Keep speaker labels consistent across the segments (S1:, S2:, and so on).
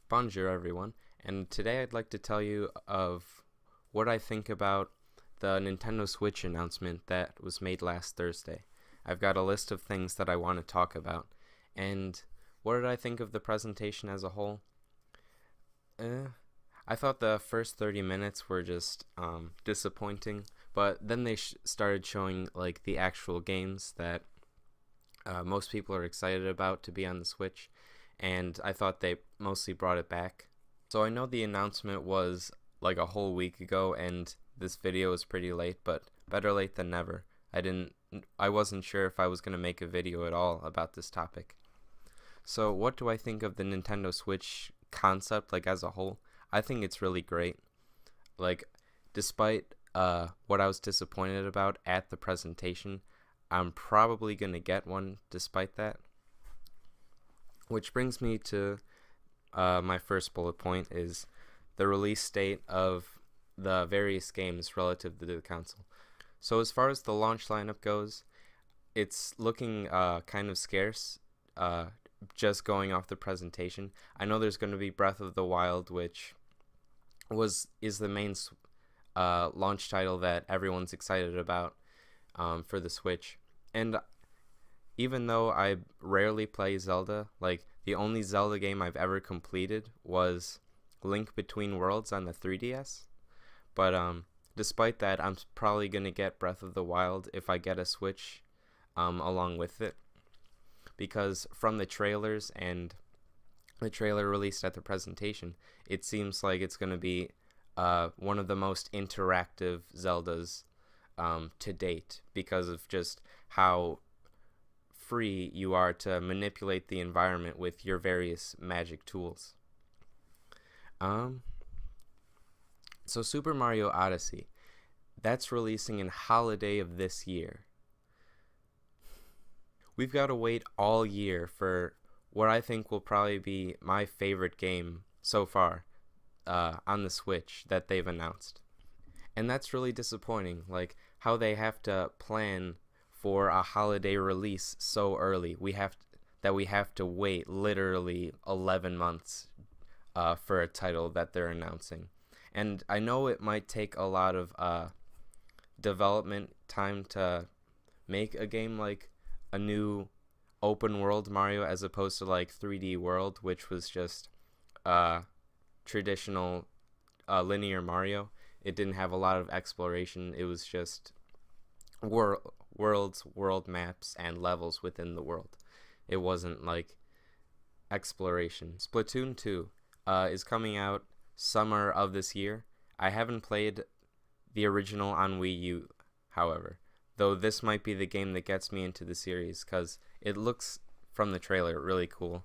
S1: Bonjour everyone, and today I'd like to tell you of what I think about the Nintendo Switch announcement that was made last Thursday. I've got a list of things that I want to talk about, and what did I think of the presentation as a whole? I thought the first 30 minutes were just disappointing, but then they started showing like the actual games that most people are excited about to be on the Switch, and I thought they mostly brought it back. So I know the announcement was like a whole week ago, and this video is pretty late, but better late than never. I wasn't sure if I was going to make a video at all about this topic. So what do I think of the Nintendo Switch concept, like as a whole? I think it's really great. Like, despite what I was disappointed about at the presentation, I'm probably going to get one despite that. Which brings me to my first bullet point is the release date of the various games relative to the console. So as far as the launch lineup goes, it's looking kind of scarce, just going off the presentation. I know there's going to be Breath of the Wild, which is the main launch title that everyone's excited about for the Switch. And even though I rarely play Zelda, like the only Zelda game I've ever completed was Link Between Worlds on the 3DS. But despite that, I'm probably going to get Breath of the Wild if I get a Switch along with it. Because from the trailers and the trailer released at the presentation, it seems like it's going to be one of the most interactive Zeldas to date, because of just how free you are to manipulate the environment with your various magic tools. So Super Mario Odyssey, that's releasing in holiday of this year. We've got to wait all year for what I think will probably be my favorite game so far on the Switch that they've announced. And that's really disappointing, like how they have to plan for a holiday release so early. We have to wait literally 11 months for a title that they're announcing. And I know it might take a lot of development time to make a game like a new open world Mario, as opposed to like 3D World, which was just traditional linear Mario. It didn't have a lot of exploration. It was just worlds, world maps, and levels within the world. It wasn't like exploration. Splatoon 2 is coming out summer of this year. I haven't played the original on Wii U, however, though this might be the game that gets me into the series, because it looks, from the trailer, really cool.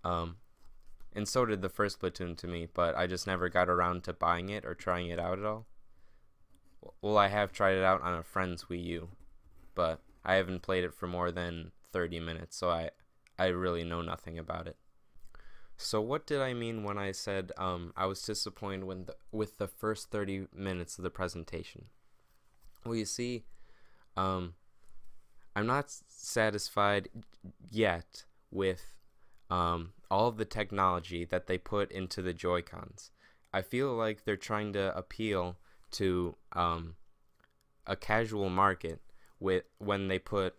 S1: And so did the first Splatoon to me, but I just never got around to buying it or trying it out at all. Well, I have tried it out on a friend's Wii U, but I haven't played it for more than 30 minutes, so I really know nothing about it. So what did I mean when I said I was disappointed with the first 30 minutes of the presentation? Well, you see, I'm not satisfied yet with all of the technology that they put into the Joy-Cons. I feel like they're trying to appeal to a casual market when they put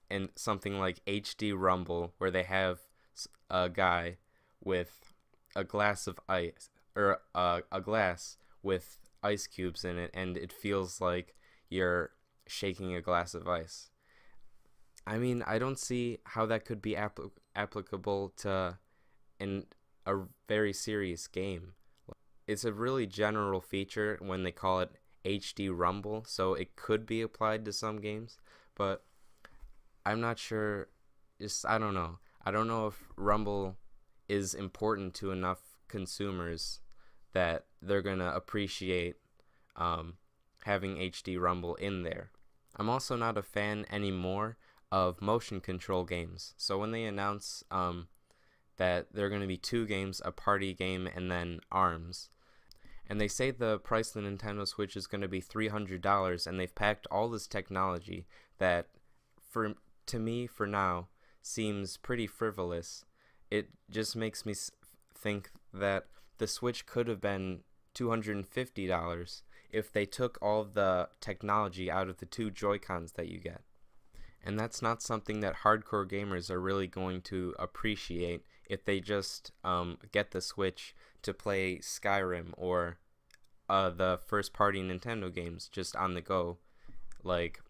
S1: in something like HD Rumble, where they have a guy with a glass of ice, or a glass with ice cubes in it, and it feels like you're shaking a glass of ice. I mean, I don't see how that could be applicable to a very serious game. It's a really general feature when they call it HD Rumble, so it could be applied to some games, but I'm not sure. I don't know. I don't know if Rumble is important to enough consumers that they're gonna appreciate having HD Rumble in there. I'm also not a fan anymore of motion control games. So when they announce that there are going to be two games, a party game and then ARMS, and they say the price of the Nintendo Switch is going to be $300, and they've packed all this technology that, to me, for now, seems pretty frivolous. It just makes me think that the Switch could have been $250 if they took all of the technology out of the two Joy-Cons that you get. And that's not something that hardcore gamers are really going to appreciate if they just get the Switch to play Skyrim or the first-party Nintendo games just on the go, like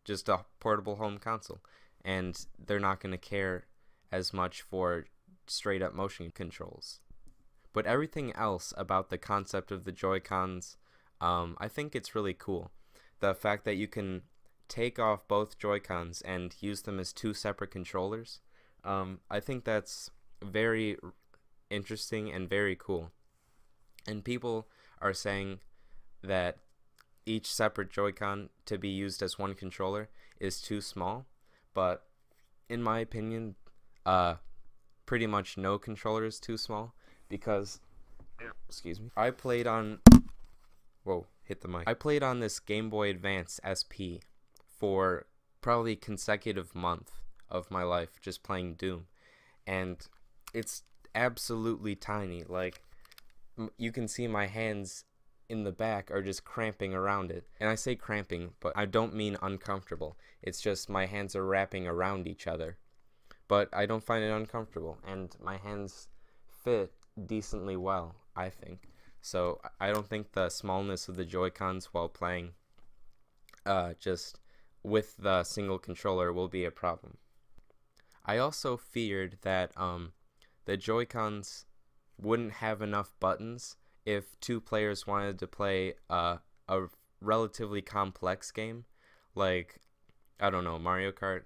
S1: just a portable home console. And they're not going to care as much for straight-up motion controls. But everything else about the concept of the Joy-Cons, I think it's really cool. The fact that you can take off both Joy-Cons and use them as two separate controllers, I think that's very interesting and very cool. And people are saying that each separate Joy-Con to be used as one controller is too small, but in my opinion, pretty much no controller is too small, because I played on this Game Boy Advance SP for probably consecutive month of my life just playing Doom, and it's absolutely tiny. Like, you can see my hands in the back are just cramping around it. And I say cramping, but I don't mean uncomfortable. It's just my hands are wrapping around each other. But I don't find it uncomfortable, and my hands fit decently well, I think. So I don't think the smallness of the Joy-Cons while playing just with the single controller will be a problem. I also feared that the Joy-Cons wouldn't have enough buttons if two players wanted to play a relatively complex game, like, I don't know, Mario Kart.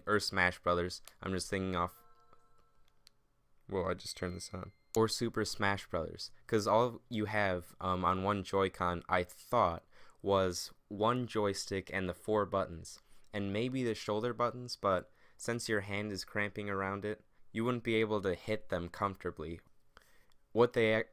S1: Or Smash Brothers. I'm just thinking off. Whoa, I just turned this on. Or Super Smash Brothers. Because all you have on one Joy-Con, I thought, was one joystick and the 4 buttons. And maybe the shoulder buttons, but since your hand is cramping around it, you wouldn't be able to hit them comfortably. What they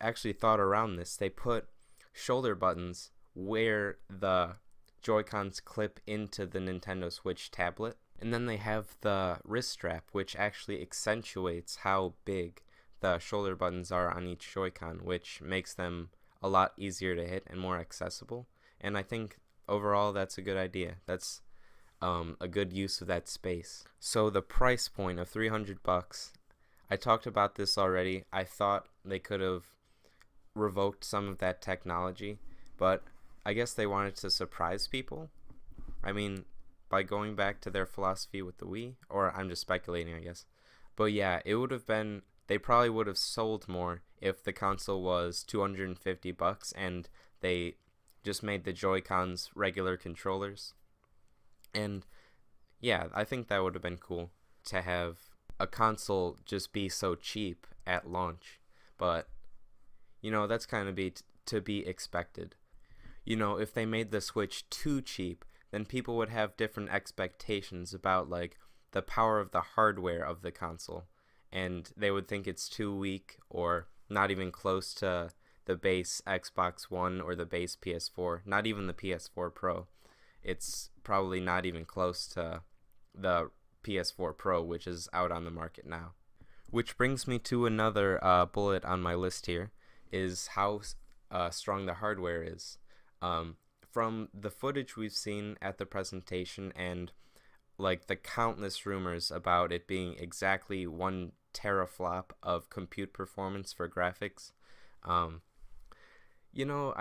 S1: actually thought around this, they put shoulder buttons where the Joy-Cons clip into the Nintendo Switch tablet, and then they have the wrist strap, which actually accentuates how big the shoulder buttons are on each Joy-Con, which makes them a lot easier to hit and more accessible. And I think overall that's a good idea. That's a good use of that space. So the price point of $300, I talked about this already. I thought they could have revoked some of that technology, but I guess they wanted to surprise people. I mean, by going back to their philosophy with the Wii, or I'm just speculating, I guess. But yeah, they probably would have sold more if the console was $250 and they just made the Joy-Cons regular controllers. And yeah, I think that would have been cool to have a console just be so cheap at launch. But, that's kind of to be expected. If they made the Switch too cheap, then people would have different expectations about, like, the power of the hardware of the console. And they would think it's too weak or not even close to the base Xbox One or the base PS4, not even the PS4 Pro. It's probably not even close to the PS4 Pro, which is out on the market now. Which brings me to another bullet on my list here, is how strong the hardware is. From the footage we've seen at the presentation and like the countless rumors about it being exactly 1 teraflop of compute performance for graphics, I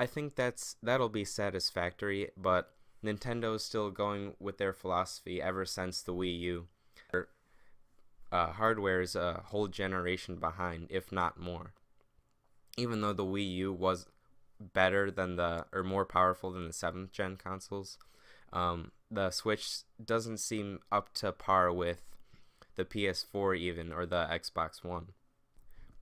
S1: think that'll be satisfactory, but Nintendo's still going with their philosophy ever since the Wii U. Hardware is a whole generation behind, if not more. Even though the Wii U was better than more powerful than the 7th gen consoles, the Switch doesn't seem up to par with the PS4 even, or the Xbox One.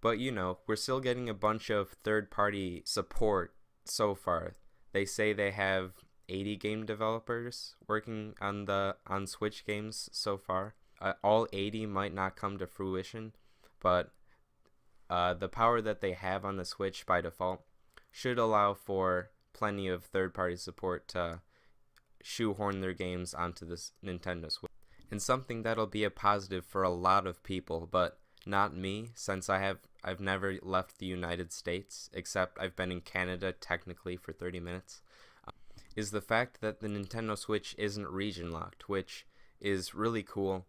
S1: But we're still getting a bunch of third-party support so far. They say they have 80 game developers working on Switch games so far. All 80 might not come to fruition, but the power that they have on the Switch by default should allow for plenty of third-party support to shoehorn their games onto this Nintendo Switch. And something that'll be a positive for a lot of people, but not me, since I've never left the United States, except I've been in Canada technically for 30 minutes, is the fact that the Nintendo Switch isn't region locked, which is really cool.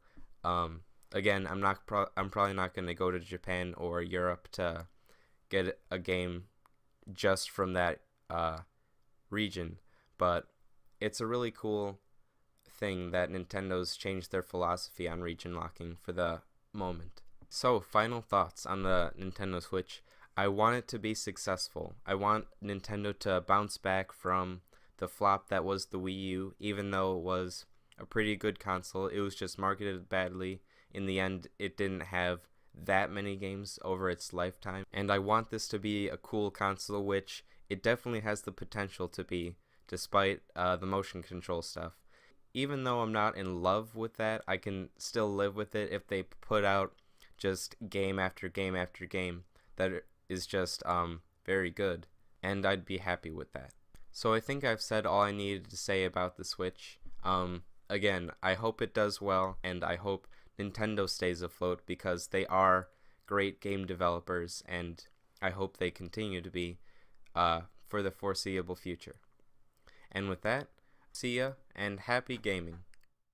S1: Again, I'm probably not going to go to Japan or Europe to get a game just from that region, but it's a really cool thing that Nintendo's changed their philosophy on region locking for the moment. So, final thoughts on the Nintendo Switch. I want it to be successful. I want Nintendo to bounce back from the flop that was the Wii U, even though it was a pretty good console. It was just marketed badly. In the end, it didn't have that many games over its lifetime. And I want this to be a cool console, which it definitely has the potential to be, despite the motion control stuff. Even though I'm not in love with that, I can still live with it if they put out just game after game after game that is just very good, and I'd be happy with that. So I think I've said all I needed to say about the Switch. Again, I hope it does well, and I hope Nintendo stays afloat because they are great game developers, and I hope they continue to be for the foreseeable future. And with that, see ya, and happy gaming.